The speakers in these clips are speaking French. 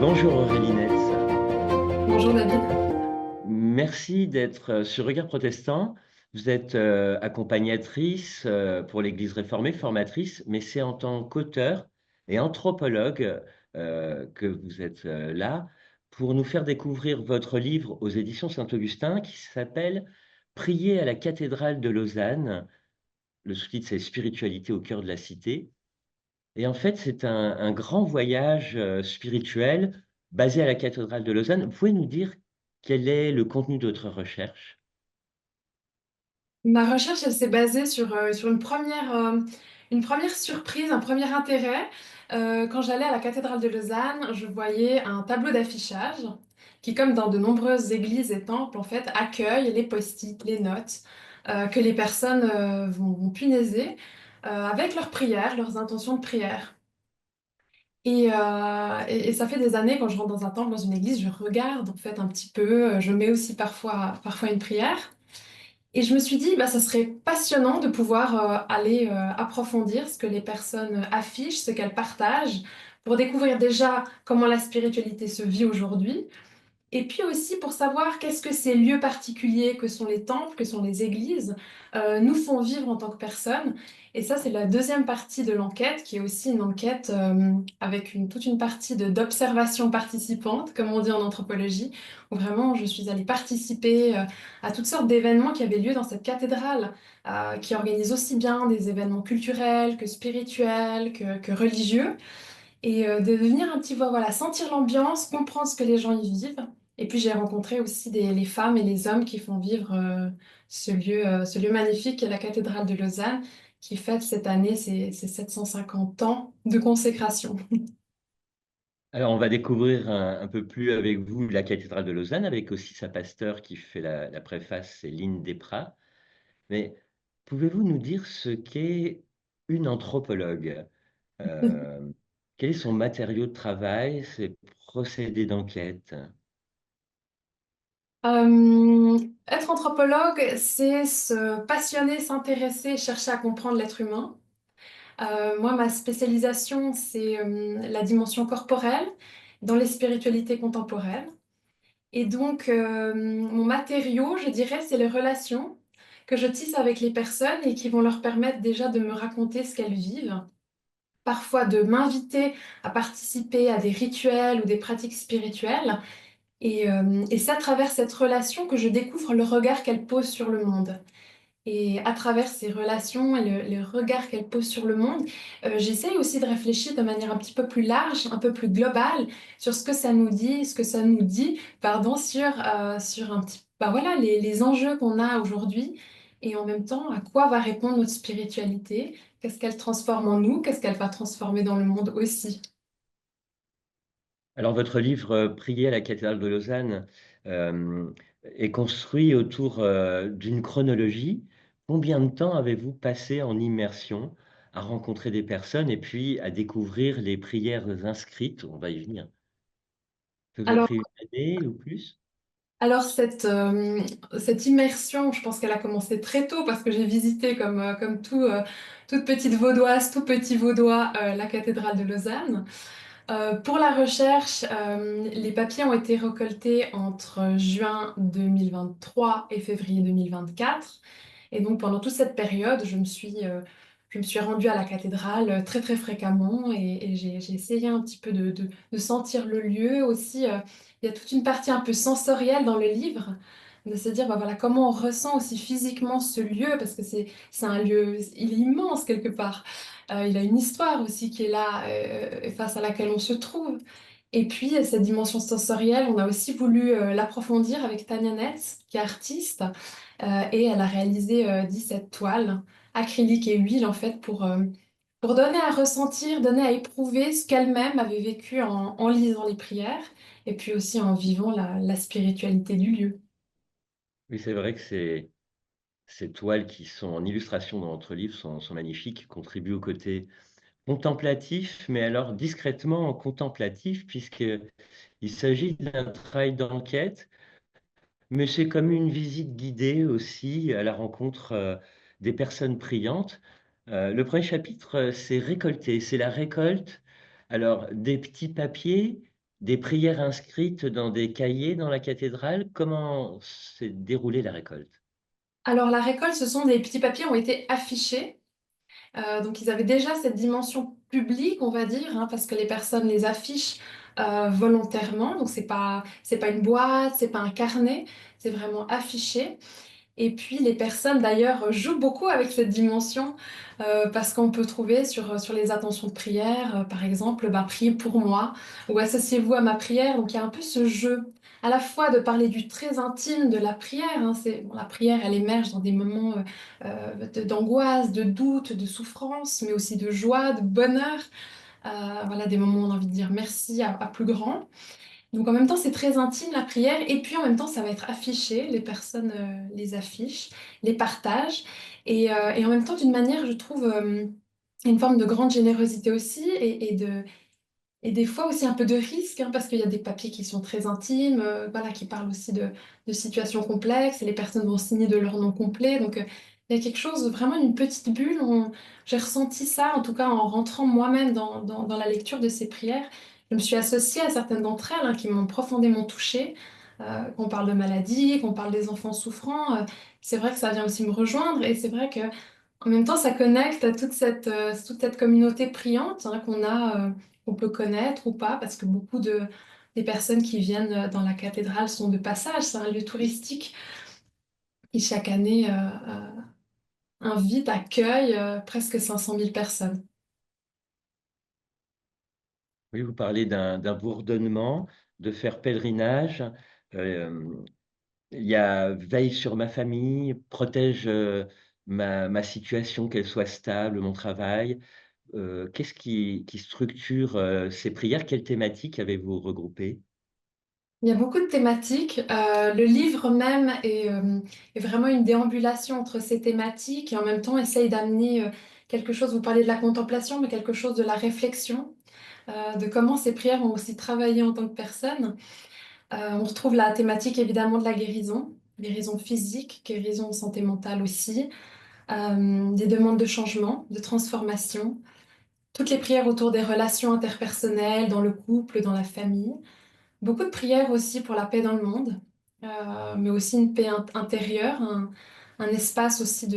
Bonjour Aurélie Netz. Bonjour David. Merci d'être sur Regard Protestant. Vous êtes accompagnatrice pour l'Église réformée, formatrice, mais c'est en tant qu'auteur et anthropologue que vous êtes là pour nous faire découvrir votre livre aux éditions Saint-Augustin qui s'appelle Prier à la cathédrale de Lausanne. Le sous-titre, c'est Spiritualité au cœur de la cité. Et en fait, c'est un grand voyage spirituel basé à la cathédrale de Lausanne. Vous pouvez nous dire quel est le contenu de votre recherche? Ma recherche, elle s'est basée sur une première surprise, un premier intérêt. Quand j'allais à la cathédrale de Lausanne, je voyais un tableau d'affichage qui, comme dans de nombreuses églises et temples, en fait, accueille les post-it, les notes que les personnes vont punaiser avec leurs prières, leurs intentions de prière. Et ça fait des années, quand je rentre dans un temple, dans une église, je regarde en fait un petit peu, je mets aussi parfois une prière. Et je me suis dit, bah, ça serait passionnant de pouvoir aller approfondir ce que les personnes affichent, ce qu'elles partagent, pour découvrir déjà comment la spiritualité se vit aujourd'hui, et puis aussi pour savoir qu'est-ce que ces lieux particuliers que sont les temples, que sont les églises, nous font vivre en tant que personnes. Et ça, c'est la deuxième partie de l'enquête, qui est aussi une enquête avec toute une partie d'observation participante, comme on dit en anthropologie, où vraiment je suis allée participer à toutes sortes d'événements qui avaient lieu dans cette cathédrale, qui organise aussi bien des événements culturels que spirituels, que religieux et de venir un petit peu, voilà, sentir l'ambiance, comprendre ce que les gens y vivent. Et puis j'ai rencontré aussi les femmes et les hommes qui font vivre ce lieu magnifique qui est la cathédrale de Lausanne, qui fête cette année ses 750 ans de consécration. Alors, on va découvrir un peu plus avec vous la cathédrale de Lausanne, avec aussi sa pasteur qui fait la préface, c'est Lynn Desprats. Mais pouvez-vous nous dire ce qu'est une anthropologue? Euh, Quel est son matériau de travail, ses procédés d'enquête? Euh, Être anthropologue, c'est se passionner, s'intéresser, chercher à comprendre l'être humain. Moi, ma spécialisation, c'est la dimension corporelle dans les spiritualités contemporaines. Et donc, mon matériau, je dirais, c'est les relations que je tisse avec les personnes et qui vont leur permettre déjà de me raconter ce qu'elles vivent, parfois de m'inviter à participer à des rituels ou des pratiques spirituelles. Et c'est à travers cette relation que je découvre le regard qu'elles posent sur le monde. Et à travers ces relations et le regard qu'elles posent sur le monde, j'essaye aussi de réfléchir de manière un petit peu plus large, un peu plus globale, sur ce que ça nous dit, ce que ça nous dit, pardon, sur un petit, bah voilà, les enjeux qu'on a aujourd'hui, et en même temps, à quoi va répondre notre spiritualité, qu'est-ce qu'elle transforme en nous, qu'est-ce qu'elle va transformer dans le monde aussi. Alors, votre livre Prier à la cathédrale de Lausanne euh, est construit autour d'une chronologie. Combien de temps avez-vous passé en immersion à rencontrer des personnes et puis à découvrir les prières inscrites? On va y venir. Ça vous a Alors, pris une année ou plus? alors cette immersion, je pense qu'elle a commencé très tôt parce que j'ai visité comme toute petite vaudoise, tout petit vaudois, la cathédrale de Lausanne. Pour la recherche, les papiers ont été récoltés entre juin 2023 et février 2024. Et donc pendant toute cette période, je me suis rendue à la cathédrale très très fréquemment et j'ai essayé un petit peu de sentir le lieu aussi. Il y a toute une partie un peu sensorielle dans le livre, de se dire bah voilà, comment on ressent aussi physiquement ce lieu, parce que c'est un lieu, il est immense quelque part. Il a une histoire aussi qui est là, face à laquelle on se trouve. Et puis, cette dimension sensorielle, on a aussi voulu l'approfondir avec Tania Netz, qui est artiste, et elle a réalisé 17 toiles, acrylique et huile, en fait, pour donner à ressentir, donner à éprouver ce qu'elle-même avait vécu en lisant les prières, et puis aussi en vivant la spiritualité du lieu. Oui, c'est vrai que ces toiles qui sont en illustration dans votre livre sont magnifiques, contribuent au côté contemplatif, mais alors discrètement contemplatif, puisqu'il s'agit d'un travail d'enquête. Mais c'est comme une visite guidée aussi à la rencontre des personnes priantes. Le premier chapitre, c'est récolter, c'est la récolte. Alors, des petits papiers, des prières inscrites dans des cahiers dans la cathédrale. Comment s'est déroulée la récolte? Alors la récolte, ce sont des petits papiers ont été affichés. Donc ils avaient déjà cette dimension publique, on va dire, hein, parce que les personnes les affichent volontairement. Donc c'est pas une boîte, c'est pas un carnet, c'est vraiment affiché. Et puis les personnes d'ailleurs jouent beaucoup avec cette dimension parce qu'on peut trouver sur les attentions de prière, par exemple, bah, priez pour moi ou associez-vous à ma prière. Donc il y a un peu ce jeu à la fois de parler du très intime de la prière. Hein, bon, la prière, elle émerge dans des moments d'angoisse, de doute, de souffrance, mais aussi de joie, de bonheur. Voilà, des moments où on a envie de dire merci à plus grand. Donc en même temps, c'est très intime la prière, et puis en même temps, ça va être affiché, les personnes les affichent, les partagent, et en même temps, d'une manière, je trouve, une forme de grande générosité aussi, et des fois aussi un peu de risque, hein, parce qu'il y a des papiers qui sont très intimes, voilà, qui parlent aussi de situations complexes, et les personnes vont signer de leur nom complet. Donc, il y a quelque chose, vraiment une petite bulle. J'ai ressenti ça, en tout cas en rentrant moi-même dans la lecture de ces prières. Je me suis associée à certaines d'entre elles, hein, qui m'ont profondément touchée. Qu'on parle de maladie, qu'on parle des enfants souffrants, c'est vrai que ça vient aussi me rejoindre, et c'est vrai que en même temps, ça connecte à toute cette communauté priante, hein, qu'on peut connaître ou pas, parce que des personnes qui viennent dans la cathédrale sont de passage. C'est un lieu touristique qui chaque année invite, accueille presque 500 000 personnes. Oui, vous parlez d'un bourdonnement, de faire pèlerinage. Euh, il y a veille sur ma famille, protège ma situation, qu'elle soit stable, mon travail. Qu'est-ce qui structure ces prières? Quelles thématiques avez-vous regroupées? Il y a beaucoup de thématiques. Le livre même est vraiment une déambulation entre ces thématiques et en même temps essaye d'amener quelque chose, vous parlez de la contemplation, mais quelque chose de la réflexion, de comment ces prières ont aussi travaillé en tant que personne. On retrouve la thématique évidemment de la guérison physique, guérison santé mentale aussi, des demandes de changement, de transformation, toutes les prières autour des relations interpersonnelles, dans le couple, dans la famille. Beaucoup de prières aussi pour la paix dans le monde, mais aussi une paix intérieure, un espace aussi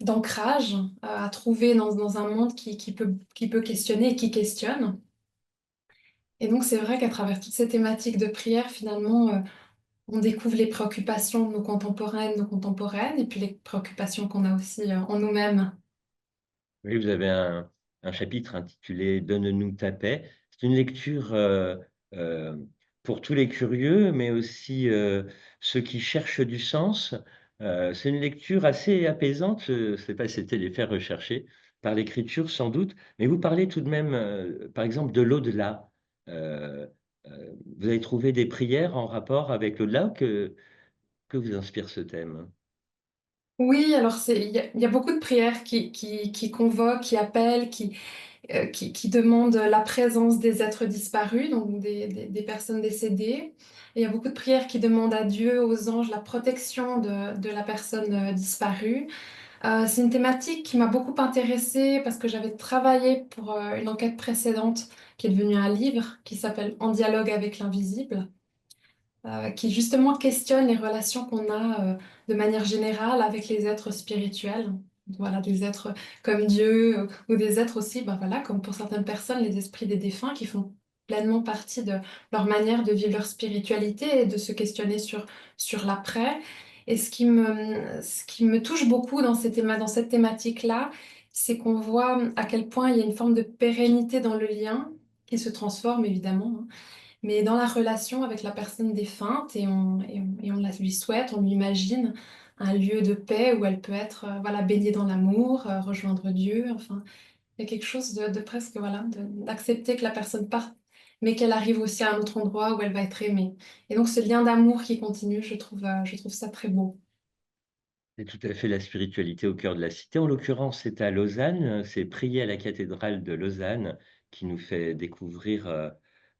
d'ancrage à trouver dans un monde qui peut questionner et qui questionne. Et donc c'est vrai qu'à travers toutes ces thématiques de prière, finalement, on découvre les préoccupations de nos contemporaines, et puis les préoccupations qu'on a aussi en nous-mêmes. Oui, vous avez un chapitre intitulé Donne-nous ta paix. C'est une lecture euh, pour tous les curieux, mais aussi ceux qui cherchent du sens. C'est une lecture assez apaisante. Je ne sais pas si c'était l'effet recherché par l'écriture, sans doute, mais vous parlez tout de même, par exemple, de l'au-delà. Euh, vous avez trouvé des prières en rapport avec l'au-delà que vous inspire ce thème? Oui, alors il y a beaucoup de prières qui convoquent, qui appellent, qui demandent la présence des êtres disparus, donc des personnes décédées. Et il y a beaucoup de prières qui demandent à Dieu, aux anges, la protection de la personne disparue. C'est une thématique qui m'a beaucoup intéressée parce que j'avais travaillé pour une enquête précédente qui est devenue un livre qui s'appelle En dialogue avec l'invisible, qui justement questionne les relations qu'on a de manière générale avec les êtres spirituels. Voilà, des êtres comme Dieu ou des êtres aussi, ben voilà, comme pour certaines personnes, les esprits des défunts qui font pleinement partie de leur manière de vivre leur spiritualité et de se questionner sur l'après. Et ce qui me touche beaucoup dans cette thématique-là, c'est qu'on voit à quel point il y a une forme de pérennité dans le lien qui se transforme évidemment, hein, mais dans la relation avec la personne défunte, et on la lui souhaite, on lui imagine un lieu de paix où elle peut être voilà, baignée dans l'amour, rejoindre Dieu. Enfin, il y a quelque chose de presque voilà, d'accepter que la personne parte, mais qu'elle arrive aussi à un autre endroit où elle va être aimée. Et donc ce lien d'amour qui continue, je trouve ça très beau. C'est tout à fait la spiritualité au cœur de la cité. En l'occurrence, c'est à Lausanne, c'est prier à la cathédrale de Lausanne qui nous fait découvrir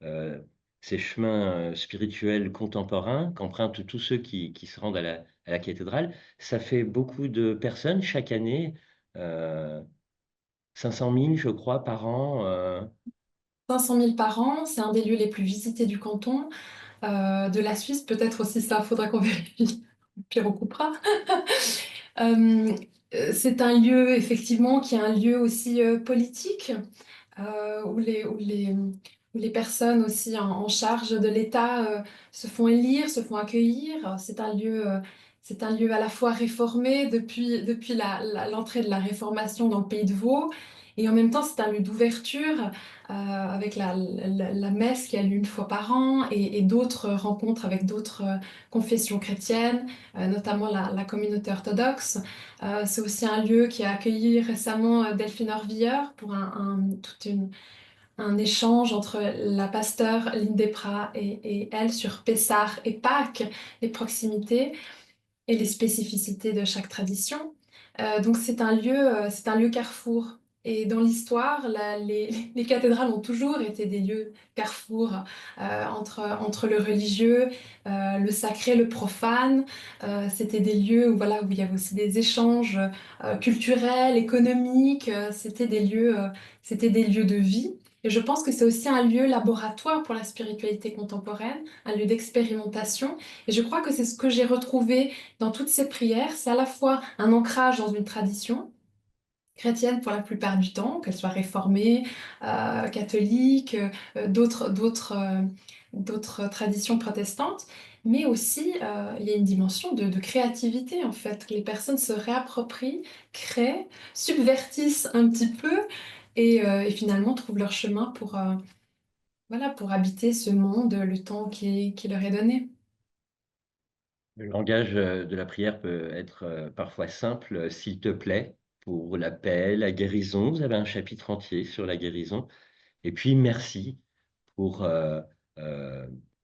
euh, ces chemins spirituels contemporains qu'empruntent tous ceux qui se rendent à la cathédrale. Ça fait beaucoup de personnes chaque année, 500 000, je crois, par an. 500 000 par an, c'est un des lieux les plus visités du canton. De la Suisse, peut-être aussi ça, faudra qu'on vérifie. Puis on coupera. Euh, c'est un lieu, effectivement, qui est un lieu aussi politique, où les personnes aussi en charge de l'État se font élire, se font accueillir. C'est un lieu à la fois réformé depuis l'entrée de la Réformation dans le pays de Vaud, et en même temps c'est un lieu d'ouverture avec la messe qui a lieu une fois par an et d'autres rencontres avec d'autres confessions chrétiennes, notamment la communauté orthodoxe. C'est aussi un lieu qui a accueilli récemment Delphine Orvilleur pour un échange entre la pasteure Lynn Desprats et elle sur Pessah et Pâques, les proximités et les spécificités de chaque tradition. Donc c'est un lieu carrefour. Et dans l'histoire, les cathédrales ont toujours été des lieux carrefour entre le religieux, le sacré, le profane. C'était des lieux où, voilà, où il y avait aussi des échanges culturels, économiques. C'était des lieux de vie. Et je pense que c'est aussi un lieu laboratoire pour la spiritualité contemporaine, un lieu d'expérimentation. Et je crois que c'est ce que j'ai retrouvé dans toutes ces prières, c'est à la fois un ancrage dans une tradition chrétienne pour la plupart du temps, qu'elle soit réformée, catholique, d'autres traditions protestantes, mais aussi il y a une dimension de créativité en fait, que les personnes se réapproprient, créent, subvertissent un petit peu et finalement trouvent leur chemin voilà, pour habiter ce monde le temps qui leur est donné. Le langage de la prière peut être parfois simple, s'il te plaît, pour la paix, la guérison. Vous avez un chapitre entier sur la guérison. Et puis, merci pour euh,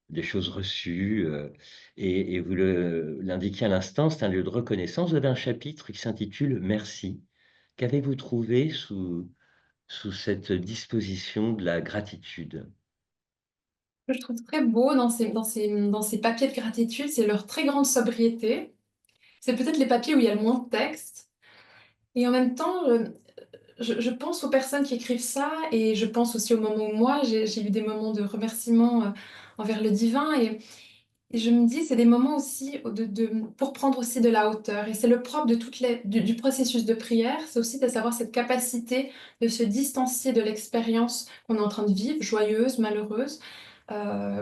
des choses reçues. Et vous l'indiquiez à l'instant, c'est un lieu de reconnaissance. Vous avez un chapitre qui s'intitule Merci. Qu'avez-vous trouvé sous cette disposition de la gratitude? Ce que je trouve très beau dans ces papiers de gratitude, c'est leur très grande sobriété. C'est peut-être les papiers où il y a le moins de texte. Et en même temps, je pense aux personnes qui écrivent ça et je pense aussi au moment où moi, j'ai eu des moments de remerciement envers le divin. Et je me dis, c'est des moments aussi pour prendre aussi de la hauteur. Et c'est le propre de du processus de prière, c'est aussi de savoir cette capacité de se distancier de l'expérience qu'on est en train de vivre, joyeuse, malheureuse,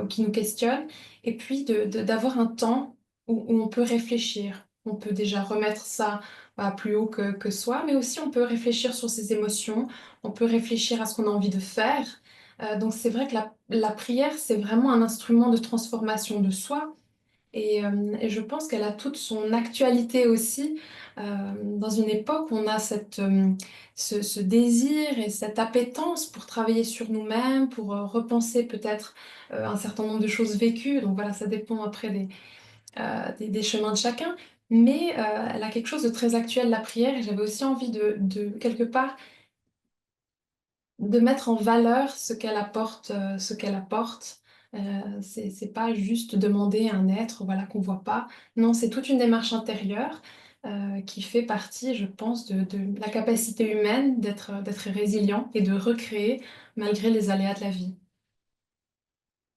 qui nous questionne, et puis d'avoir un temps où on peut réfléchir. On peut déjà remettre ça plus haut que soi, mais aussi on peut réfléchir sur ses émotions, on peut réfléchir à ce qu'on a envie de faire. Donc c'est vrai que la prière, c'est vraiment un instrument de transformation de soi. Et je pense qu'elle a toute son actualité aussi dans une époque où on a ce désir et cette appétence pour travailler sur nous-mêmes, pour repenser peut-être un certain nombre de choses vécues. Donc voilà, ça dépend après des chemins de chacun. Mais elle a quelque chose de très actuel, la prière, et j'avais aussi envie quelque part, de mettre en valeur ce qu'elle apporte. C'est pas juste demander à un être, voilà, qu'on voit pas. Non, c'est toute une démarche intérieure qui fait partie, je pense, de la capacité humaine d'être résilient et de recréer malgré les aléas de la vie.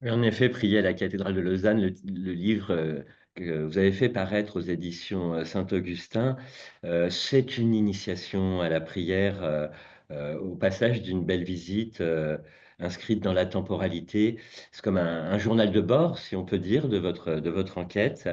Oui, en effet, Prier à la cathédrale de Lausanne, le livre que vous avez fait paraître aux éditions Saint-Augustin, c'est une initiation à la prière au passage d'une belle visite inscrite dans la temporalité. C'est comme un journal de bord, si on peut dire, de votre enquête.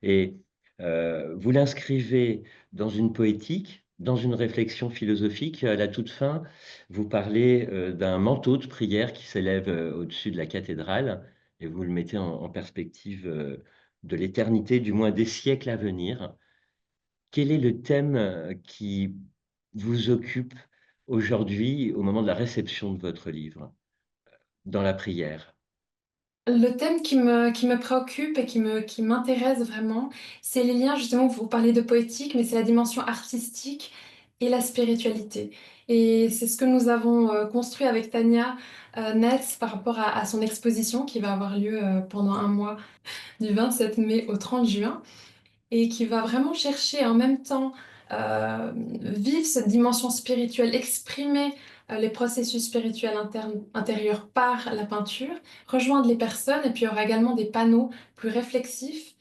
Et vous l'inscrivez dans une poétique, dans une réflexion philosophique. À la toute fin, vous parlez d'un manteau de prière qui s'élève au-dessus de la cathédrale et vous le mettez en perspective de l'éternité, du moins des siècles à venir. Quel est le thème qui vous occupe aujourd'hui au moment de la réception de votre livre, dans la prière? Le thème qui me préoccupe et qui m'intéresse vraiment, c'est les liens, justement, vous parlez de poétique, mais c'est la dimension artistique et la spiritualité. Et c'est ce que nous avons construit avec Tania Netz par rapport à son exposition qui va avoir lieu pendant un mois, du 27 mai au 30 juin et qui va vraiment chercher en même temps vivre cette dimension spirituelle, exprimer les processus spirituels intérieurs par la peinture, rejoindre les personnes, et puis il y aura également des panneaux plus réflexifs,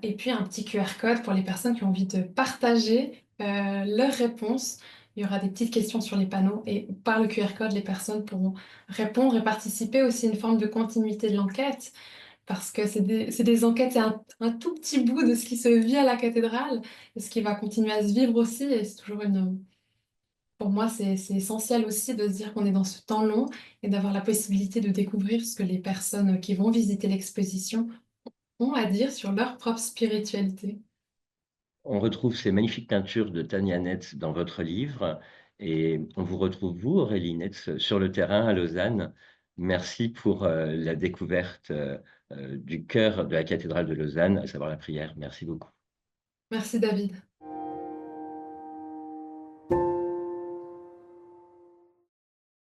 et puis un petit QR code pour les personnes qui ont envie de partager leurs réponses. Il y aura des petites questions sur les panneaux, et par le QR code, les personnes pourront répondre et participer aussi à une forme de continuité de l'enquête, parce que c'est des enquêtes, c'est un tout petit bout de ce qui se vit à la cathédrale, et ce qui va continuer à se vivre aussi, et c'est toujours une... Pour moi, c'est essentiel aussi de se dire qu'on est dans ce temps long et d'avoir la possibilité de découvrir ce que les personnes qui vont visiter l'exposition ont à dire sur leur propre spiritualité. On retrouve ces magnifiques peintures de Tania Netz dans votre livre et on vous retrouve, vous, Aurélie Netz, sur le terrain à Lausanne. Merci pour la découverte du cœur de la cathédrale de Lausanne, à savoir la prière. Merci beaucoup. Merci David.